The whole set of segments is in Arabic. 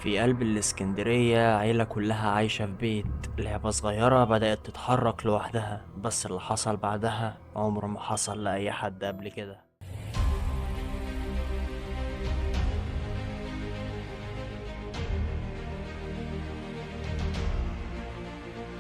في قلب الإسكندرية عيلة كلها عايشة في بيت. لعبة صغيرة بدأت تتحرك لوحدها، بس اللي حصل بعدها عمره ما حصل لأي حد قبل كده.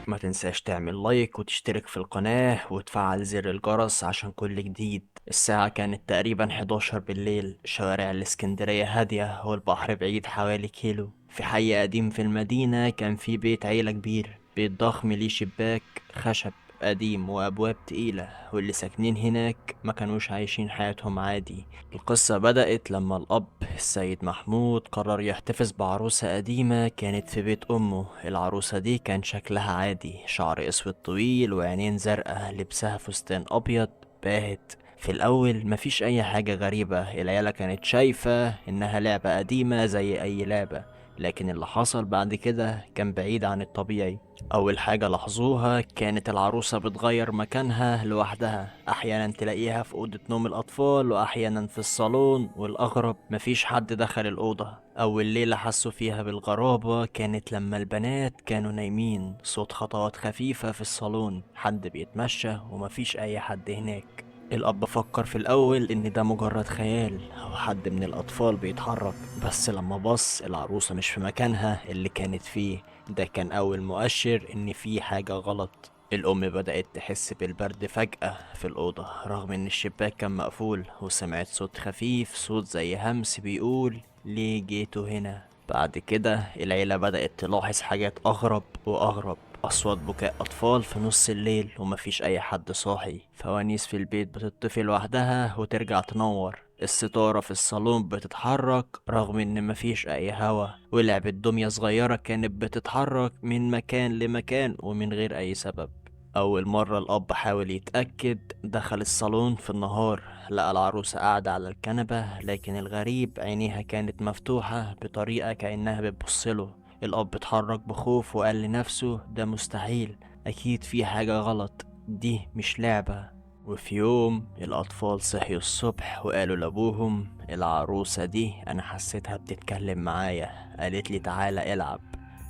ما تنساش تعمل لايك وتشترك في القناة وتفعل زر الجرس عشان كل جديد. الساعة كانت تقريبا 11 بالليل، شوارع الإسكندرية هادية والبحر بعيد حوالي كيلو. في حي قديم في المدينة كان في بيت عيلة كبير، بيت ضخم ليه شباك خشب قديم وأبواب تقيلة، واللي ساكنين هناك ما كانوش عايشين حياتهم عادي. القصة بدأت لما الأب السيد محمود قرر يحتفظ بعروسة قديمة كانت في بيت أمه. العروسة دي كان شكلها عادي، شعر أسود طويل وعينين زرقاء، لبسها فستان أبيض باهت. في الأول مفيش أي حاجة غريبة، العيلة كانت شايفة إنها لعبة قديمة زي أي لعبة. لكن اللي حصل بعد كده كان بعيد عن الطبيعي. أول حاجة لاحظوها كانت العروسة بتغير مكانها لوحدها، أحيانا تلاقيها في أوضة نوم الأطفال وأحيانا في الصالون، والأغرب مفيش حد دخل الأوضة. أول ليلة حسوا فيها بالغرابة كانت لما البنات كانوا نايمين، صوت خطوات خفيفة في الصالون، حد بيتمشى ومفيش أي حد هناك. الأب فكر في الأول إن ده مجرد خيال أو حد من الأطفال بيتحرك، بس لما بص العروسة مش في مكانها اللي كانت فيه. ده كان أول مؤشر إن في حاجة غلط. الأم بدأت تحس بالبرد فجأة في الأوضة رغم إن الشباك كان مقفول، وسمعت صوت خفيف، صوت زي همس بيقول ليه جيتوا هنا. بعد كده العيلة بدأت تلاحظ حاجات أغرب وأغرب، أصوات بكاء أطفال في نص الليل ومفيش أي حد صاحي، فوانيس في البيت بتطفي لوحدها وترجع تنور، الستارة في الصالون بتتحرك رغم إن مفيش أي هوا، ولعبة دمية صغيرة كانت بتتحرك من مكان لمكان ومن غير أي سبب. أول مرة الأب حاول يتأكد دخل الصالون في النهار، لقى العروسة قاعدة على الكنبة، لكن الغريب عينيها كانت مفتوحة بطريقة كأنها بتبصله. الأب اتحرك بخوف وقال لنفسه ده مستحيل، أكيد في حاجة غلط، دي مش لعبة. وفي يوم الأطفال صحيوا الصبح وقالوا لأبوهم العروسة دي أنا حسيتها بتتكلم معايا، قالت لي تعالى العب.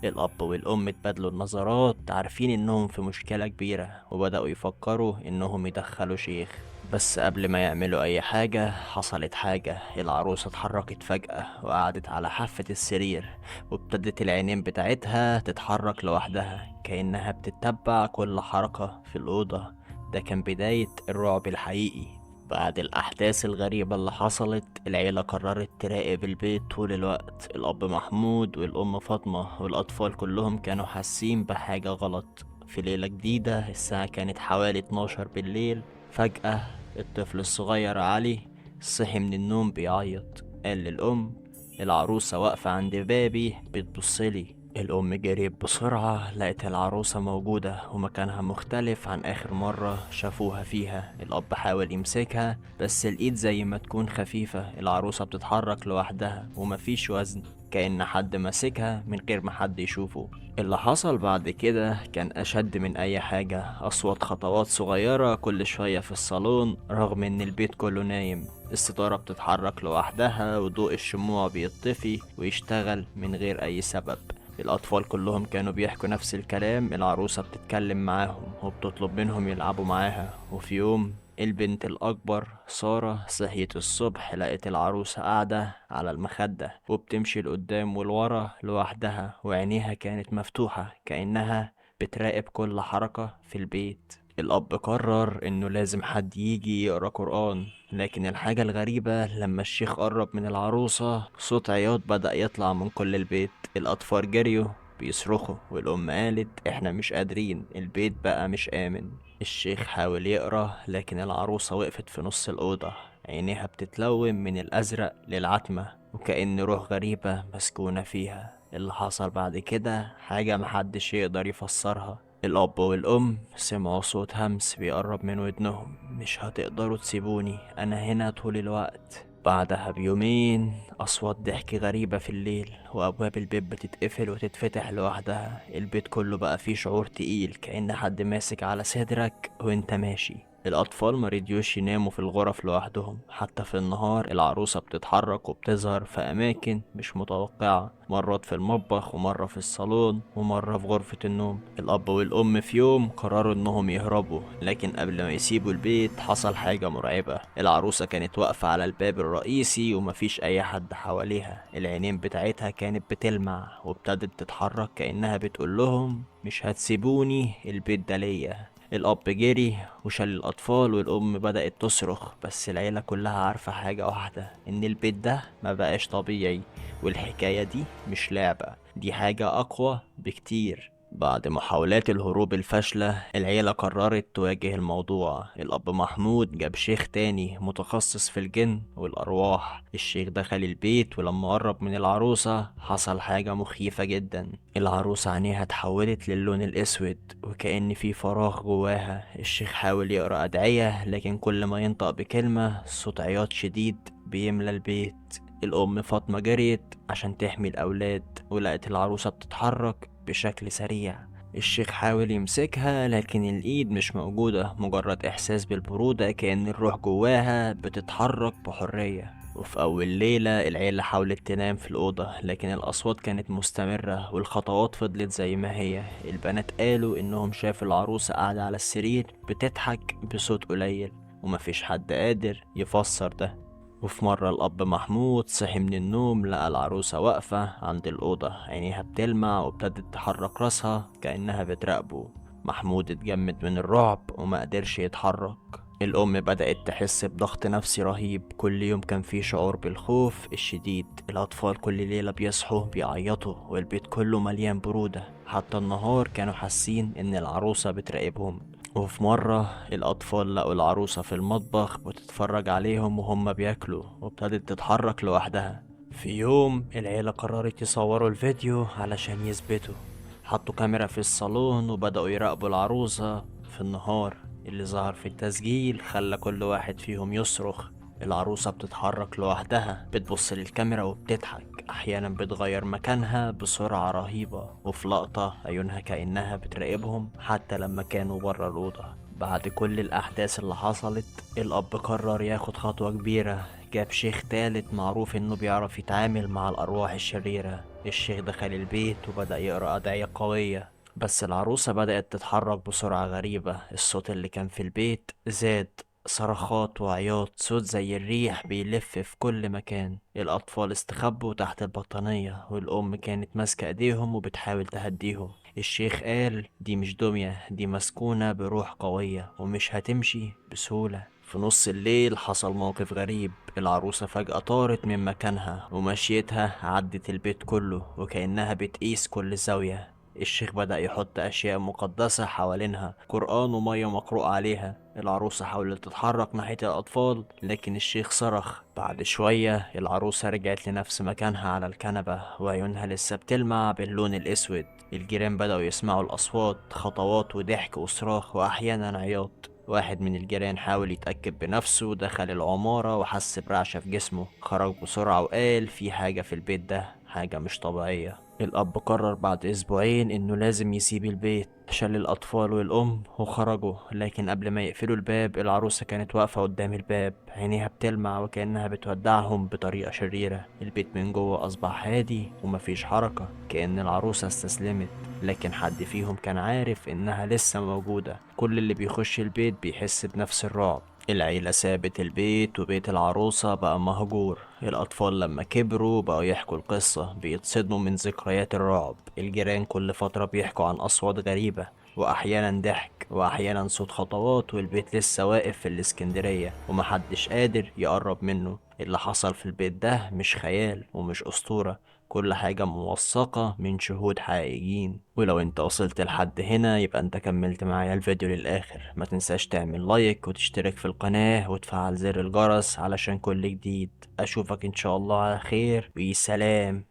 الأب والأم اتبادلوا النظرات، عارفين إنهم في مشكلة كبيرة، وبدأوا يفكروا إنهم يدخلوا شيخ. بس قبل ما يعملوا أي حاجة حصلت حاجة، العروسة اتحركت فجأة وقعدت على حافة السرير، وابتدت العينين بتاعتها تتحرك لوحدها كأنها بتتبع كل حركة في الأوضة. ده كان بداية الرعب الحقيقي. بعد الأحداث الغريبة اللي حصلت العيلة قررت تراقب البيت طول الوقت، الأب محمود والأم فاطمة والأطفال كلهم كانوا حاسين بحاجة غلط. في ليلة جديدة الساعة كانت حوالي 12 بالليل، فجأة الطفل الصغير علي صحي من النوم بيعيط، قال للأم العروسة واقفة عند بابي بتبصلي. الأم جريت بسرعة لقت العروسة موجودة ومكانها مختلف عن آخر مرة شافوها فيها. الأب حاول يمسكها بس الإيد زي ما تكون خفيفة، العروسة بتتحرك لوحدها ومفيش وزن، كأن حد ماسكها من غير ما حد يشوفه. اللي حصل بعد كده كان أشد من أي حاجة، أصوات خطوات صغيرة كل شوية في الصالون رغم إن البيت كله نايم، الستارة بتتحرك لوحدها وضوء الشموع بيطفي ويشتغل من غير أي سبب. الأطفال كلهم كانوا بيحكوا نفس الكلام، العروسة بتتكلم معاهم وبتطلب منهم يلعبوا معاها. وفي يوم البنت الأكبر سارة صحيت الصبح لقت العروسة قاعدة على المخدة وبتمشي لقدام والورا لوحدها، وعينيها كانت مفتوحة كأنها بتراقب كل حركة في البيت. الأب قرر إنه لازم حد يجي يقرأ قرآن، لكن الحاجة الغريبة لما الشيخ قرب من العروسة صوت عياط بدأ يطلع من كل البيت، الأطفال جريوا بيصرخوا، والأم قالت احنا مش قادرين، البيت بقى مش آمن. الشيخ حاول يقرأ لكن العروسة وقفت في نص الأوضة، عينيها بتتلون من الأزرق للعتمة وكأن روح غريبة مسكونة فيها. اللي حصل بعد كده حاجة محدش يقدر يفسرها. الأب والأم سمعوا صوت همس بيقرب من ودنهم، مش هتقدروا تسيبوني أنا هنا طول الوقت. بعدها بيومين أصوات ضحك غريبة في الليل وأبواب البيت بتتقفل وتتفتح لوحدها، البيت كله بقى فيه شعور تقيل كأن حد ماسك على صدرك وانت ماشي. الأطفال مرضيوش يناموا في الغرف لوحدهم، حتى في النهار العروسة بتتحرك وبتظهر في أماكن مش متوقعة، مرات في المطبخ ومرة في الصالون ومرة في غرفة النوم. الأب والأم في يوم قرروا إنهم يهربوا، لكن قبل ما يسيبوا البيت حصل حاجة مرعبة. العروسة كانت واقفة على الباب الرئيسي ومفيش أي حد حواليها، العينين بتاعتها كانت بتلمع وابتدت تتحرك كأنها بتقول لهم مش هتسيبوني، البيت ده ليا. الأب جري وشال الأطفال والأم بدأت تصرخ، بس العيلة كلها عارفة حاجة واحدة، إن البيت ده ما بقاش طبيعي، والحكاية دي مش لعبة، دي حاجة أقوى بكتير. بعد محاولات الهروب الفاشلة العيلة قررت تواجه الموضوع. الأب محمود جاب شيخ تاني متخصص في الجن والأرواح. الشيخ دخل البيت ولما قرب من العروسة حصل حاجة مخيفة جدا. العروسة عينيها اتحولت للون الأسود وكأن في فراغ جواها. الشيخ حاول يقرأ أدعية، لكن كل ما ينطق بكلمة صوت عياط شديد بيملى البيت. الأم فاطمة جريت عشان تحمي الأولاد ولقت العروسة بتتحرك بشكل سريع. الشيخ حاول يمسكها لكن الإيد مش موجودة، مجرد إحساس بالبرودة كأن الروح جواها بتتحرك بحرية. وفي أول ليلة العيلة حاولت تنام في الأوضة، لكن الأصوات كانت مستمرة والخطوات فضلت زي ما هي. البنات قالوا إنهم شافوا العروسة قاعدة على السرير بتضحك بصوت قليل، ومفيش حد قادر يفسر ده. وفي مرة الأب محمود صحي من النوم لقى العروسة واقفة عند الأوضة، عينيها بتلمع وابتدت تحرك راسها كأنها بتراقبه. محمود اتجمد من الرعب وما قدرش يتحرك. الأم بدأت تحس بضغط نفسي رهيب، كل يوم كان فيه شعور بالخوف الشديد. الأطفال كل ليلة بيصحوا بيعيطوا والبيت كله مليان برودة، حتى النهار كانوا حاسين إن العروسة بتراقبهم. وفي مرة الأطفال لقوا العروسة في المطبخ بتتفرج عليهم وهم بياكلوا وابتدت تتحرك لوحدها. في يوم العيلة قررت يصوروا الفيديو علشان يثبتوا. حطوا كاميرا في الصالون وبدأوا يراقبوا العروسة في النهار. اللي ظهر في التسجيل خلى كل واحد فيهم يصرخ. العروسة بتتحرك لوحدها، بتبص للكاميرا وبتضحك، أحيانا بتغير مكانها بسرعة رهيبة، وفي لقطة عيونها كأنها بتراقبهم حتى لما كانوا برا الأوضة. بعد كل الأحداث اللي حصلت الأب قرر ياخد خطوة كبيرة. جاب شيخ تالت معروف إنه بيعرف يتعامل مع الأرواح الشريرة. الشيخ دخل البيت وبدأ يقرأ أدعية قوية، بس العروسة بدأت تتحرك بسرعة غريبة. الصوت اللي كان في البيت زاد، صرخات وعياط، صوت زي الريح بيلف في كل مكان. الأطفال استخبوا تحت البطانية والأم كانت ماسكة ايديهم وبتحاول تهديهم. الشيخ قال دي مش دمية، دي مسكونة بروح قوية ومش هتمشي بسهولة. في نص الليل حصل موقف غريب، العروسة فجأة طارت من مكانها ومشيتها عدت البيت كله وكأنها بتقيس كل زاوية. الشيخ بدأ يحط أشياء مقدسة حوالينها، قرآن ومية مقروء عليها. العروسة حاولت تتحرك ناحية الأطفال لكن الشيخ صرخ. بعد شوية العروسة رجعت لنفس مكانها على الكنبة وعيونها لسه بتلمع باللون الأسود. الجيران بدأوا يسمعوا الأصوات، خطوات وضحك وصراخ وأحيانا عياط. واحد من الجيران حاول يتأكد بنفسه، دخل العمارة وحس برعشة في جسمه، خرج بسرعة وقال في حاجة في البيت ده، حاجة مش طبيعية. الأب قرر بعد أسبوعين إنه لازم يسيب البيت، شال الأطفال والأم وخرجوا. لكن قبل ما يقفلوا الباب العروسة كانت واقفة قدام الباب، عينيها بتلمع وكأنها بتودعهم بطريقة شريرة. البيت من جوه أصبح هادي ومفيش حركة، كأن العروسة استسلمت، لكن حد فيهم كان عارف إنها لسه موجودة. كل اللي بيخش البيت بيحس بنفس الرعب. العيلة سابت البيت وبيت العروسة بقى مهجور. الأطفال لما كبروا بقوا يحكوا القصة، بيتصدموا من ذكريات الرعب. الجيران كل فترة بيحكوا عن أصوات غريبة، وأحيانا ضحك وأحيانا صوت خطوات، والبيت لسه واقف في الإسكندرية ومحدش قادر يقرب منه. اللي حصل في البيت ده مش خيال ومش أسطورة، كل حاجة موثقة من شهود حقيقيين. ولو انت وصلت لحد هنا يبقى انت كملت معايا الفيديو للآخر. ما تنساش تعمل لايك وتشترك في القناة وتفعل زر الجرس علشان كل جديد. اشوفك ان شاء الله على خير، وسلام.